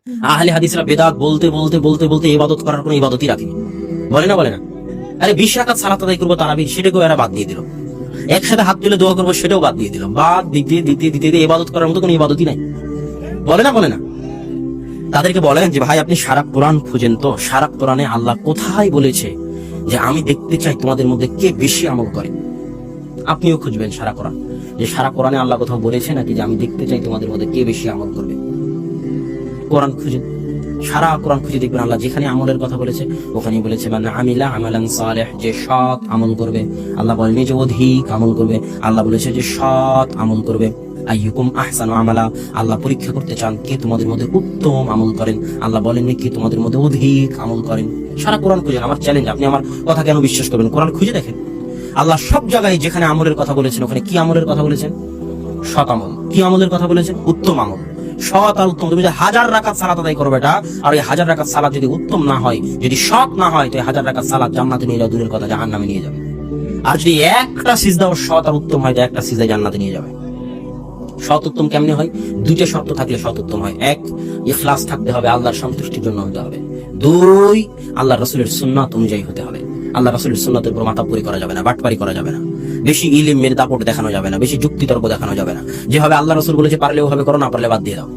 আহলে হাদিসরা বেদাত বলতে বলতে বলতে বলতে ইবাদত করার কোনো ইবাদতই রাখেনি। বলে না আরে 20 রাকাত সালাত আদায় করবো তারাবি, সেটাকেও এরা বাদ দিয়ে দিল। একসাথে হাত তুলে দোয়া করবো, সেটাও বাদ দিয়ে দিল। বাদ দিতে দিতে দিতে দিতে ইবাদত করার মতো কোনো ইবাদতই নাই। বলে না তাদেরকে বলেন যে ভাই আপনি সারা কোরআন খুঁজেন তো, সারা কোরআনে আল্লাহ কোথায় বলেছে যে আমি দেখতে চাই তোমাদের মধ্যে কে বেশি আমল করে? আপনিও খুঁজবেন সারা কোরআন, যে সারা কোরআনে আল্লাহ কোথাও বলেছে নাকি যে আমি দেখতে চাই তোমাদের মধ্যে কে বেশি আমল করবে। কোরআন খুঁজেন, সারা কোরআন খুঁজে দেখবেন আল্লাহ যেখানে আমলের কথা বলেছে ওখানেই বলেছে মানে আমিলা আমালান সালেহ, যে সৎ আমল করবে। আল্লাহ বলেনি যে অধিক আমল করবে, আল্লাহ বলেছে যে সৎ আমল করবে। আইয়ুকুম আহসানু আমালা, আল্লাহ পরীক্ষা করতে চান কে তোমাদের মধ্যে উত্তম আমল করেন। আল্লাহ বলেননি কে তোমাদের মধ্যে অধিক আমল করেন। সারা কোরআন খুঁজেন। আমার চ্যালেঞ্জ, আপনি আমার কথা কেন বিশ্বাস করবেন? কোরআন খুঁজে দেখেন। আল্লাহ সব জায়গায় যেখানে আমলের কথা বলেছেন ওখানে কি আমলের কথা বলেছেন? সৎ আমল। কি আমলের কথা বলেছেন? উত্তম আমল। সৎ আর উত্তম। তুমি যে 1000 রাকাত সালাত আদায় করো বেটা, আর এই 1000 রাকাত সালাত যদি উত্তম না হয়, যদি সৎ না হয়, তো 1000 রাকাত সালাত জান্নাতে নিয়ে যাও, দূরের কথা জাহান্নামে নিয়ে যাবে। আর যদি একটা সিজদাও সৎ আর উত্তম হয়, তো একটা সিজদায় জান্নাতে নিয়ে যাবে। সৎ উত্তম কেমনে হয়? দুইটা শর্ত থাকলে সৎ উত্তম হয়। এক, ইখলাস থাকতে হবে, আল্লাহর সন্তুষ্টির জন্য হতে হবে। দুই, আল্লাহ রাসূলের সুন্নাত অনুযায়ী হতে হবে। আল্লাহ রাসূলের সুন্নাতের উপর মাতাব্বরি করা যাবে না, বাটপারি করা যাবে না, বেশি ইলমের দাপট দেখানো যাবে না, বেশি যুক্তিতর্ক দেখানো যাবে না। যেভাবে আল্লাহ রাসূল বলেছে পারলে ওভাবে করো, না পারলে বাদ দিয়ে দাও।